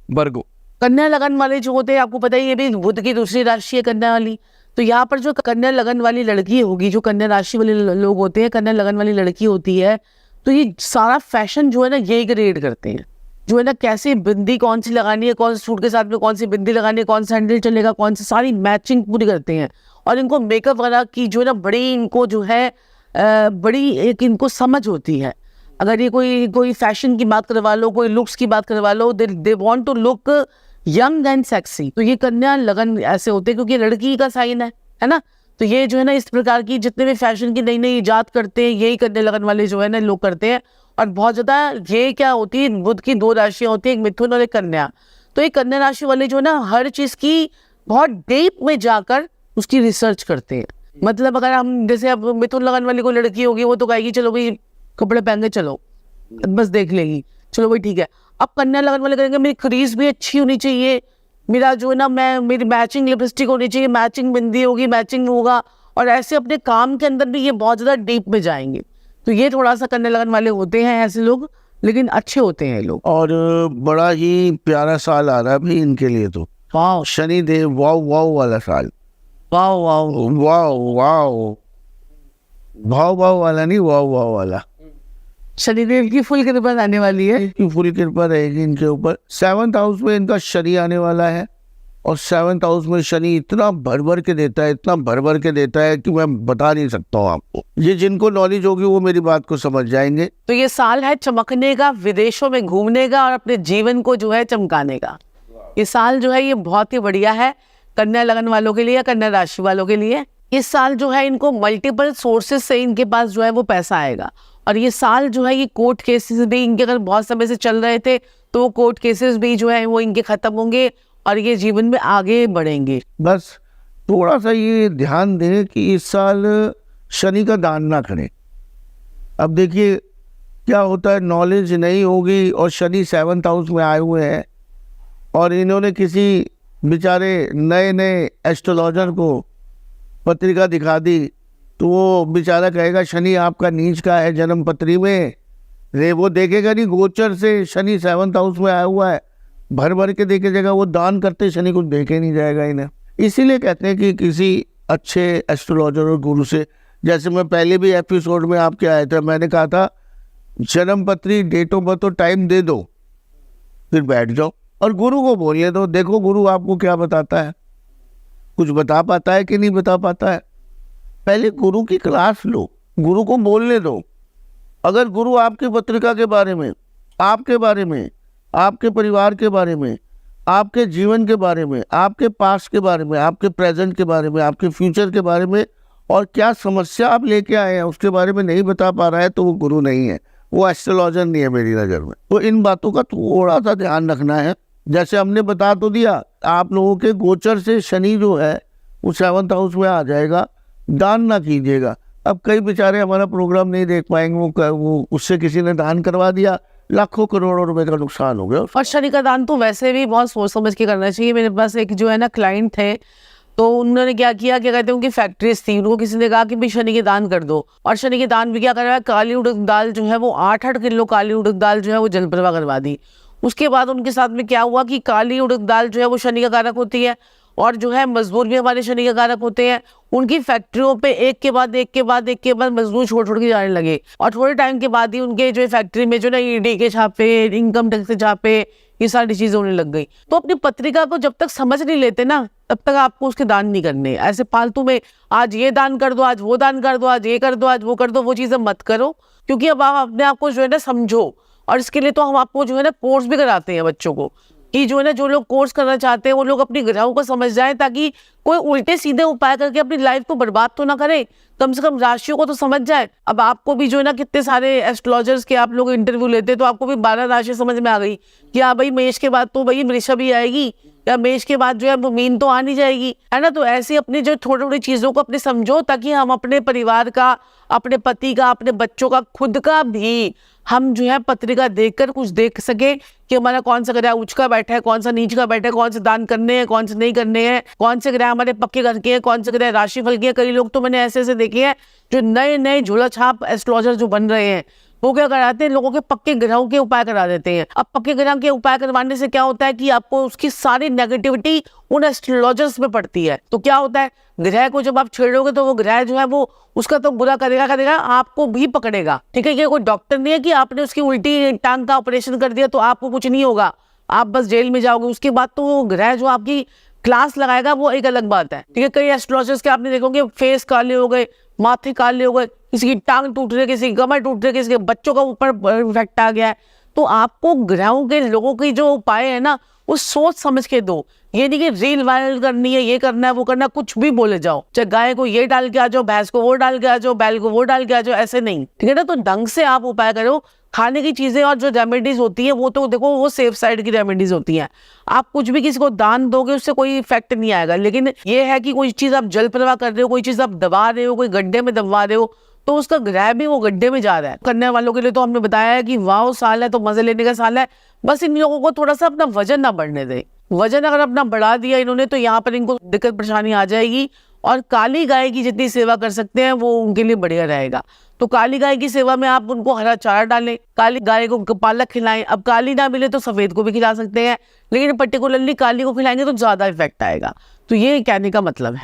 वर्गो। कन्या लगन वाले जो होते हैं, आपको पता ही है, भी बुध की दूसरी राशि है कन्या वाली। तो यहाँ पर जो कन्या लगन वाली लड़की होगी, जो कन्या राशि वाले लोग होते हैं, कन्या लगन वाली लड़की होती है, तो ये सारा फैशन जो है ना यही ग्रेड करते हैं। जो है ना, कैसी बिंदी कौन सी लगानी है, कौन से सूट के साथ में कौन सी बिंदी लगानी है, कौन सा हैंडल चलेगा, कौन सी, सारी मैचिंग पूरी करते हैं। और इनको मेकअप वगैरह की जो है ना बड़ी, इनको जो है बड़ी एक इनको समझ होती है। अगर ये कोई फैशन की बात करवा लो, कोई लुक्स की बात करवा लो, they want to look young and sexy. तो ये कन्या लगन ऐसे होते हैं, क्योंकि लड़की का साइन है ना। तो ये जो है ना, इस प्रकार की जितने भी फैशन की नई नई इजाद करते हैं, यही कन्या लगन वाले जो है ना लोग करते हैं। और बहुत ज्यादा ये क्या होती है, बुध की दो राशियां होती है, एक मिथुन और एक कन्या। तो ये कन्या राशि वाले जो है ना हर चीज की बहुत डीप में जाकर उसकी रिसर्च करते हैं। मतलब अगर हम जैसे अब मिथुन लगन वाली कोई लड़की होगी, वो तो कहेगी चलो भाई कपड़े पहन के चलो, बस देख लेगी, चलो भाई ठीक है। अब कन्या लगन वाले करेंगे मेरी क्रीज भी अच्छी होनी चाहिए, मेरा जो है ना मेरी मैचिंग लिपस्टिक होनी चाहिए, मैचिंग बिंदी होगी, मैचिंग होगा। और ऐसे अपने काम के अंदर भी ये बहुत ज्यादा डीप में जाएंगे। तो ये थोड़ा सा कन्या लगन वाले होते हैं ऐसे लोग, लेकिन अच्छे होते हैं लोग। और बड़ा ही प्यारा साल आ रहा है भाई इनके लिए। तो वाह शनि देव वाव वाव वाला साल, वाह वाह वाव वाव, भाव भाव वाला नहीं, वाव वाव वाला। शनिदेव की फुल कृपा आने वाली है। की पूरी कृपा रहेगी इनके ऊपर। 7th हाउस में इनका शनि आने वाला है, और 7th हाउस में शनि इतना भर भर के देता है, इतना भर भर के देता है कि मैं बता नहीं सकता हूँ आपको। ये जिनको नॉलेज होगी वो मेरी बात को समझ जाएंगे। तो ये साल है चमकने का, विदेशों में घूमने का, और अपने जीवन को जो है चमकाने का। ये साल जो है ये बहुत ही बढ़िया है कन्या लगन वालों के लिए, कन्या राशि वालों के लिए। इस साल जो है इनको मल्टीपल सोर्सेज से इनके पास जो है वो पैसा आएगा। और ये साल जो है ये कोर्ट केसेस भी इनके अगर बहुत समय से चल रहे थे, तो वो कोर्ट केसेस भी जो है वो इनके खत्म होंगे और ये जीवन में आगे बढ़ेंगे। बस थोड़ा सा ये ध्यान दें कि इस साल शनि का दान ना करें। अब देखिए क्या होता है, नॉलेज नहीं होगी और शनि 7th हाउस में आए हुए हैं, और इन्होंने किसी बेचारे नए नए एस्ट्रोलॉजर को पत्रिका दिखा दी, तो वो बेचारा कहेगा शनि आपका नीच का है जन्म पत्री में। रे वो देखेगा नहीं, गोचर से शनि 7th हाउस में आया हुआ है, भर भर के देखे जाएगा। वो दान करते शनि कुछ देखे नहीं जाएगा इन्हें। इसीलिए कहते हैं कि किसी अच्छे एस्ट्रोलॉजर और गुरु से, जैसे मैं पहले भी एपिसोड में आपके आया था, मैंने कहा था जन्म पत्री, डेट ऑफ बर्थ और टाइम दे दो, फिर बैठ जाओ और गुरु को बोलिए दो, देखो गुरु आपको क्या बताता है, कुछ बता पाता है कि नहीं बता पाता है। पहले गुरु की क्लास लो, गुरु को बोलने दो। अगर गुरु आपकी पत्रिका के बारे में, आपके बारे में, आपके परिवार के बारे में, आपके जीवन के बारे में, आपके पास्ट के बारे में, आपके प्रेजेंट के बारे में, आपके फ्यूचर के बारे में, और क्या समस्या आप लेके आए हैं उसके बारे में नहीं बता पा रहा है, तो वो गुरु नहीं है, वो एस्ट्रोलॉजर नहीं है मेरी नज़र में। तो इन बातों का थोड़ा सा ध्यान रखना है। जैसे हमने बता तो दिया, आप लोगों के गोचर से शनि जो है वो 7th हाउस में आ जाएगा, दान ना कीजिएगा। अब कई बेचारे हमारा प्रोग्राम नहीं देख पाएंगे, वो उससे किसी ने दान करवा दिया, लाखों करोड़ों रुपए का नुकसान हो गया। और शनि का दान तो वैसे भी बहुत सोच समझ के करना चाहिए। मेरे पास एक जो है ना क्लाइंट थे, तो उन्होंने क्या किया, क्या कहते हैं, उनकी फैक्ट्रीज थी, उनको किसी ने कहा कि भाई शनि के दान कर दो। और शनि के दान भी क्या कर रहा है, काली उड़द दाल जो है वो 8-8 किलो काली उड़द दाल जो है वो जल प्रवाह करवा दी। उसके बाद उनके साथ में क्या हुआ कि काली उड़द दाल जो है वो शनि का कारक होती है, और जो है मजदूर भी हमारे शनि के कारक होते हैं। उनकी फैक्ट्रियों पे एक के बाद एक के बाद एक के बाद मजदूर छोड़ के जाने लगे, और थोड़े टाइम के बाद ही उनके जो फैक्ट्री में जो ना ईडी के छापे, इनकम टैक्स के छापे, ये सारी चीजें होने लग गई। तो अपनी पत्रिका को जब तक समझ नहीं लेते ना, तब तक आपको उसके दान नहीं करने। ऐसे फालतू में आज ये दान कर दो, आज वो दान कर दो, आज ये कर दो, आज वो कर दो, वो चीजें मत करो। क्योंकि अब आप अपने आप को जो है ना समझो, और इसके लिए तो हम आपको जो है ना कोर्स भी कराते हैं बच्चों को, कि जो है ना जो लोग कोर्स करना चाहते हैं वो लोग अपनी ग्रहों को समझ जाएं, ताकि कोई उल्टे सीधे उपाय करके अपनी लाइफ को बर्बाद तो ना करे, कम से कम राशियों को तो समझ जाए। अब आपको भी जो है ना कितने सारे एस्ट्रोलॉजर्स के आप लोग इंटरव्यू लेते, तो आपको भी 12 राशि समझ में आ गई कि हाँ भाई मेष के बाद तो भाई वृषभ ही आएगी, या मेष के बाद जो है वो मीन तो आ नहीं जाएगी, है ना। तो ऐसी अपनी जो थोड़ी थोड़ी चीजों को अपने समझो, ताकि हम अपने परिवार का, अपने पति का, अपने बच्चों का, खुद का भी हम जो है पत्रिका देखकर कुछ देख सके कि हमारा कौन सा ग्रह उच्च का बैठा है, कौन सा नीच का बैठा है, कौन से दान करने हैं, कौन से नहीं करने हैं, कौन से ग्रह हमारे पक्के घर के हैं, कौन से ग्रह राशिफल के हैं। कई लोग तो मैंने ऐसे ऐसे देखे हैं जो नए नए झोला छाप एस्ट्रोलॉजर जो बन रहे हैं, वो क्या कराते हैं, लोगों के पक्के ग्रहों के उपाय करा देते हैं। अब पक्के ग्रह के उपाय करवाने से क्या होता है कि आपको उसकी सारी नेगेटिविटी उन एस्ट्रोलॉजर्स में पड़ती है। तो क्या होता है, ग्रह को जब आप छेड़ोगे तो वो ग्रह जो है वो उसका तो बुरा करेगा, आपको भी पकड़ेगा। ठीक है, ये कोई डॉक्टर नहीं है कि आपने उसकी उल्टी टांग का ऑपरेशन कर दिया तो आपको कुछ नहीं होगा, आप बस जेल में जाओगे। उसके बाद तो वो ग्रह जो आपकी क्लास लगाएगा वो एक अलग बात है। ठीक है, कई एस्ट्रोलॉजर्स के आपने देखोगे फेस काले हो गए, माथे काले हो गए, किसी की टांग टूट रही है, किसी की कमर टूट रही है, किसी के बच्चों का ऊपर इफेक्ट आ गया है। तो आपको ग्रहों के लोगों की जो उपाय है ना वो सोच समझ के दो। ये नहीं कि रील वायरल करनी है, ये करना है, वो करना, कुछ भी बोले जाओ, चाहे गाय को ये डाल के आ जाओ, भैंस को वो डाल के आ जाओ, बैल को वो डाल के आ जाओ, ऐसे नहीं। ठीक है ना, तो ढंग से आप उपाय करो। खाने की चीजें और जो रेमेडीज होती है वो तो देखो वो सेफ साइड की रेमेडीज होती हैं। आप कुछ भी किसी को दान दोगे उससे कोई इफेक्ट नहीं आएगा। लेकिन ये है कि कोई चीज आप जल प्रवाह कर रहे हो, कोई चीज आप दबा रहे हो, कोई गड्ढे में दबवा रहे हो, तो उसका ग्रह भी वो गड्ढे में जा रहा है। करने वालों के लिए तो हमने बताया है कि वाह साल है तो मजे लेने का साल है। बस इन लोगों को थोड़ा सा अपना वजन ना बढ़ने दे। वजन अगर अपना बढ़ा दिया इन्होंने तो यहाँ पर इनको दिक्कत परेशानी आ जाएगी। और काली गाय की जितनी सेवा कर सकते हैं वो उनके लिए बढ़िया रहेगा। तो काली गाय की सेवा में आप उनको हरा चारा डालें, काली गाय को पालक खिलाएं। अब काली ना मिले तो सफेद को भी खिला सकते हैं, लेकिन पर्टिकुलरली काली को खिलाएंगे तो ज्यादा इफेक्ट आएगा। तो ये कहने का मतलब है।